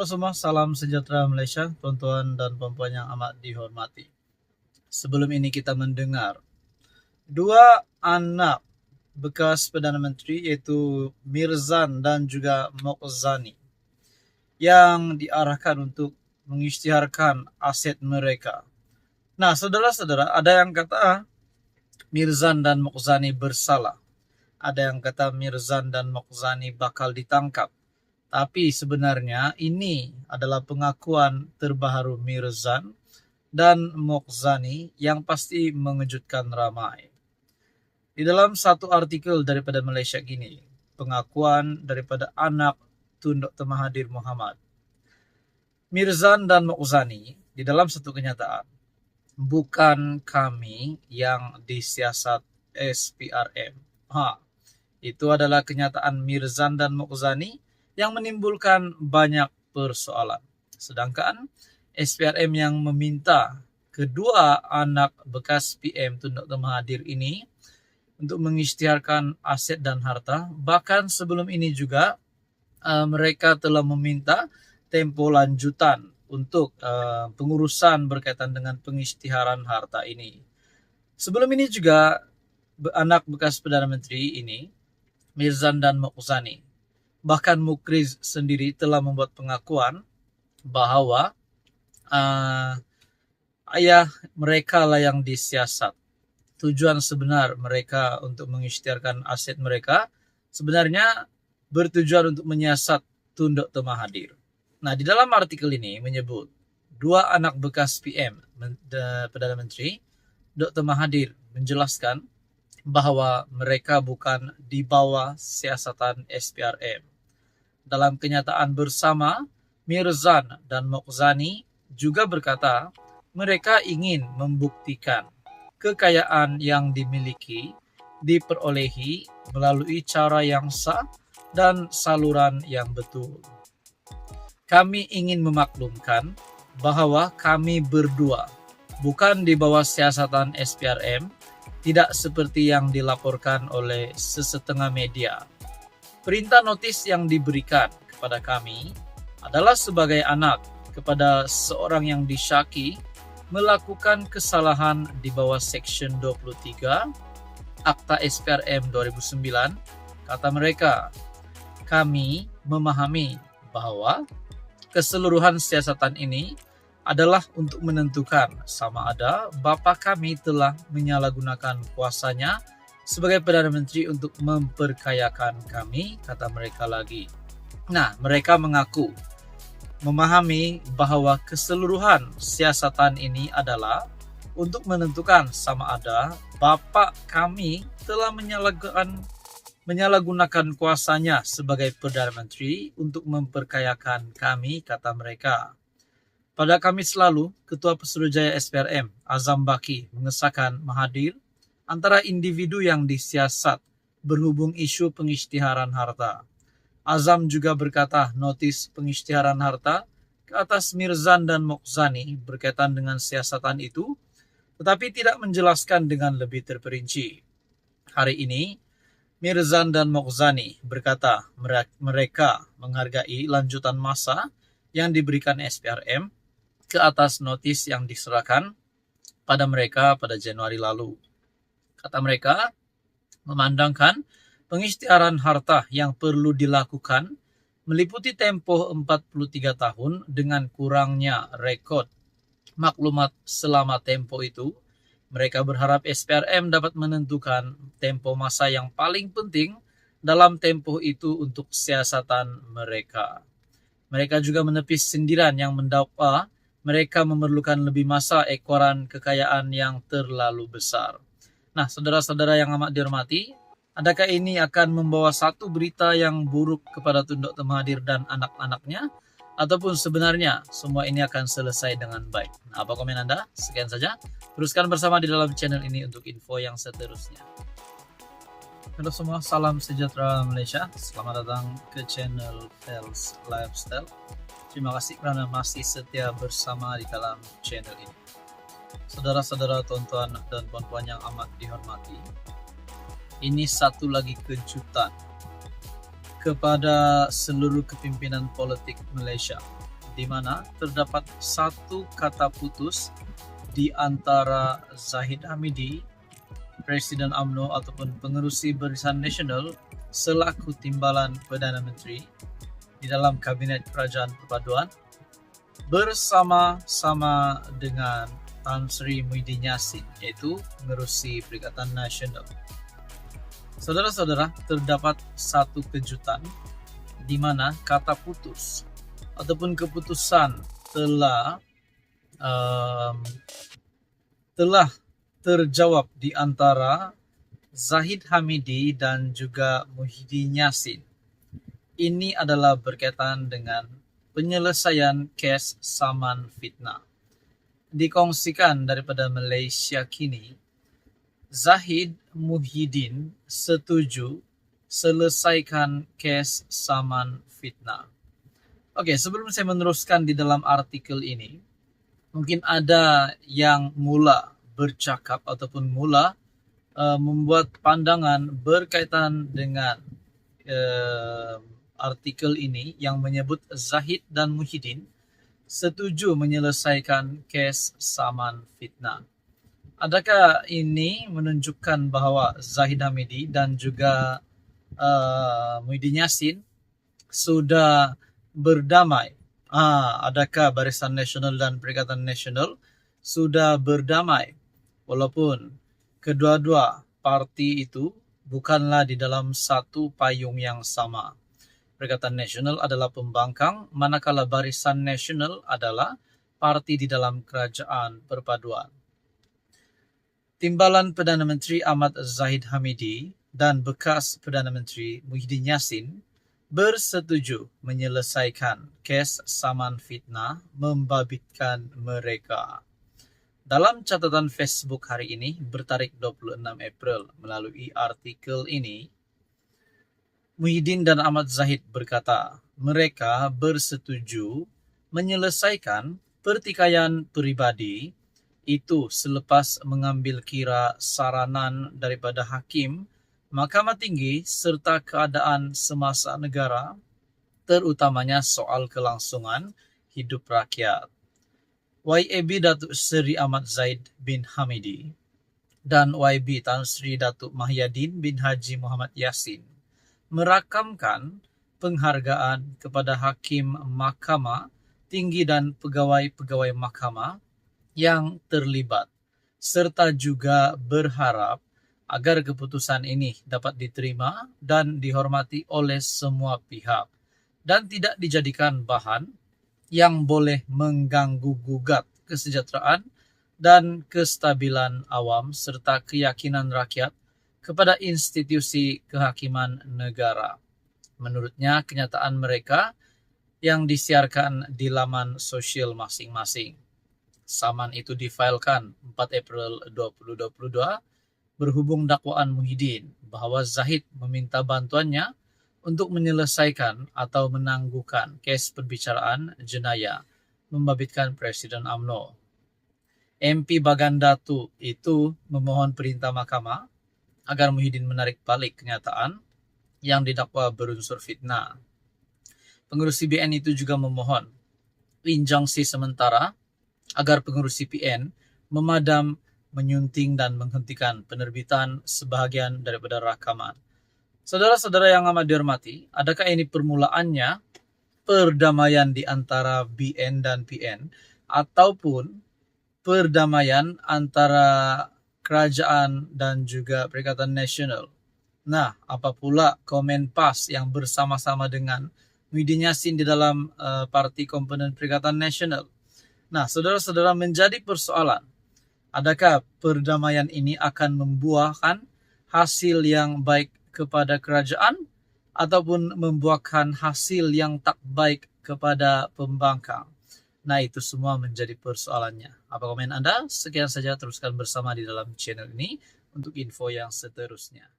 Halo semua, salam sejahtera Malaysia, tuan-tuan dan puan-puan yang amat dihormati. Sebelum ini kita mendengar dua anak bekas Perdana Menteri yaitu Mirzan dan juga Mokhzani yang diarahkan untuk mengisytiharkan aset mereka. Nah, saudara-saudara, ada yang kata Mirzan dan Mokhzani bersalah. Ada yang kata Mirzan dan Mokhzani bakal ditangkap. Tapi sebenarnya ini adalah pengakuan terbaru Mirzan dan Mokhzani yang pasti mengejutkan ramai. Di dalam satu artikel daripada Malaysia gini, pengakuan daripada anak Tun Dr. Mahathir Mohamad. Mirzan dan Mokhzani di dalam satu kenyataan, bukan kami yang disiasat SPRM. Itu adalah kenyataan Mirzan dan Mokhzani yang menimbulkan banyak persoalan. Sedangkan SPRM yang meminta kedua anak bekas PM Tun Dr. Mahathir ini untuk mengisytiharkan aset dan harta. Bahkan sebelum ini juga mereka telah meminta tempo lanjutan untuk pengurusan berkaitan dengan pengisytiharan harta ini. Sebelum ini juga anak bekas Perdana Menteri ini, Mirzan dan Mokhzani, bahkan Mukriz sendiri telah membuat pengakuan bahwa ayah mereka lah yang disiasat. Tujuan sebenar mereka untuk mengisytiharkan aset mereka sebenarnya bertujuan untuk menyiasat Tun Dr. Mahathir. Nah, di dalam artikel ini menyebut dua anak bekas PM Perdana Menteri, Dr. Mahathir menjelaskan bahwa mereka bukan di bawah siasatan SPRM. Dalam kenyataan bersama, Mirzan dan Mokhzani juga berkata mereka ingin membuktikan kekayaan yang dimiliki diperolehi melalui cara yang sah dan saluran yang betul. Kami ingin memaklumkan bahwa kami berdua bukan di bawah siasatan SPRM, tidak seperti yang dilaporkan oleh sesetengah media. Perintah notis yang diberikan kepada kami adalah sebagai anak kepada seorang yang disyaki melakukan kesalahan di bawah Section 23 Akta SPRM 2009. Kata mereka, kami memahami bahwa keseluruhan siasatan ini adalah untuk menentukan sama ada bapa kami telah menyalahgunakan kuasanya sebagai Perdana Menteri untuk memperkayakan kami, kata mereka lagi. Nah, mereka mengaku memahami bahwa keseluruhan siasatan ini adalah untuk menentukan sama ada bapa kami telah menyalahgunakan kuasanya sebagai Perdana Menteri untuk memperkayakan kami, kata mereka. Pada Kamis lalu, Ketua Pesuruhjaya SPRM, Azam Baki, mengesahkan Mahathir antara individu yang disiasat berhubung isu pengisytiharan harta. Azam juga berkata notis pengisytiharan harta ke atas Mirzan dan Mokhzani berkaitan dengan siasatan itu, tetapi tidak menjelaskan dengan lebih terperinci. Hari ini, Mirzan dan Mokhzani berkata mereka menghargai lanjutan masa yang diberikan SPRM ke atas notis yang diserahkan pada mereka pada Januari lalu. Kata mereka, memandangkan pengisytiharan harta yang perlu dilakukan meliputi tempoh 43 tahun dengan kurangnya rekod maklumat selama tempo itu, mereka berharap SPRM dapat menentukan tempo masa yang paling penting dalam tempoh itu untuk siasatan mereka. Mereka juga menepis sindiran yang mendakwa mereka memerlukan lebih masa ekoran kekayaan yang terlalu besar. Nah, saudara-saudara yang amat dihormati, adakah ini akan membawa satu berita yang buruk kepada Tun Dr. Mahathir dan anak-anaknya? Ataupun sebenarnya semua ini akan selesai dengan baik? Nah, apa komen Anda? Sekian saja. Teruskan bersama di dalam channel ini untuk info yang seterusnya. Halo semua, salam sejahtera Malaysia. Selamat datang ke channel Fels Lifestyle. Terima kasih kerana masih setia bersama di dalam channel ini. Saudara-saudara, tuan-tuan dan puan-puan yang amat dihormati, ini satu lagi kejutan kepada seluruh kepimpinan politik Malaysia. di mana terdapat satu kata putus di antara Zahid Hamidi, Presiden UMNO ataupun pengerusi Barisan Nasional selaku timbalan Perdana Menteri di dalam Kabinet Kerajaan Perpaduan bersama-sama dengan Tan Sri Muhyiddin Yassin, yaitu pengerusi Perikatan Nasional. Saudara-saudara, terdapat satu kejutan di mana kata putus ataupun keputusan telah terjawab di antara Zahid Hamidi dan juga Muhyiddin Yassin. Ini adalah berkaitan dengan penyelesaian kes Saman Fitnah. Dikongsikan daripada Malaysia Kini, Zahid Muhyiddin setuju selesaikan kes Saman Fitnah. Oke, sebelum saya meneruskan di dalam artikel ini, mungkin ada yang mula bercakap ataupun mula membuat pandangan berkaitan dengan artikel ini yang menyebut Zahid dan Muhyiddin setuju menyelesaikan kes Saman Fitnah. Adakah ini menunjukkan bahawa Zahid Hamidi dan juga Muhyiddin Yassin sudah berdamai? Adakah Barisan Nasional dan Perikatan Nasional sudah berdamai? Walaupun kedua-dua parti itu bukanlah di dalam satu payung yang sama. Perikatan Nasional adalah pembangkang, manakala Barisan Nasional adalah parti di dalam Kerajaan Perpaduan. Timbalan Perdana Menteri Ahmad Zahid Hamidi dan bekas Perdana Menteri Muhyiddin Yassin bersetuju menyelesaikan kes Saman Fitnah membabitkan mereka. Dalam catatan Facebook hari ini bertarikh 26 April melalui artikel ini, Muhyiddin dan Ahmad Zahid berkata mereka bersetuju menyelesaikan pertikaian peribadi itu selepas mengambil kira saranan daripada Hakim Mahkamah Tinggi serta keadaan semasa negara, terutamanya soal kelangsungan hidup rakyat. YAB Datuk Seri Ahmad Zahid bin Hamidi dan YB Tan Sri Datuk Mahyadin bin Haji Muhammad Yassin merakamkan penghargaan kepada Hakim Mahkamah Tinggi dan pegawai-pegawai mahkamah yang terlibat, serta juga berharap agar keputusan ini dapat diterima dan dihormati oleh semua pihak dan tidak dijadikan bahan yang boleh mengganggu-gugat kesejahteraan dan kestabilan awam serta keyakinan rakyat kepada institusi kehakiman negara. Menurutnya, kenyataan mereka yang disiarkan di laman sosial masing-masing. Saman itu difailkan 4 April 2022 berhubung dakwaan Muhyiddin bahawa Zahid meminta bantuannya untuk menyelesaikan atau menangguhkan kes perbicaraan jenayah membabitkan Presiden UMNO. MP Bagan Datu itu memohon perintah mahkamah agar Muhyiddin menarik balik kenyataan yang didakwa berunsur fitnah. Pengerusi BN itu juga memohon injunksi sementara agar pengerusi PN memadam, menyunting dan menghentikan penerbitan sebahagian daripada rakaman. Saudara-saudara yang amat dihormati, adakah ini permulaannya perdamaian di antara BN dan PN ataupun perdamaian antara kerajaan dan juga Perikatan Nasional? Nah, apa pula komen PAS yang bersama-sama dengan Muhyiddin Yassin di dalam parti komponen Perikatan Nasional? Nah, saudara-saudara, menjadi persoalan, adakah perdamaian ini akan membuahkan hasil yang baik kepada kerajaan ataupun membuahkan hasil yang tak baik kepada pembangkang? Nah, itu semua menjadi persoalannya. Apa komen Anda? Sekian saja, teruskan bersama di dalam channel ini untuk info yang seterusnya.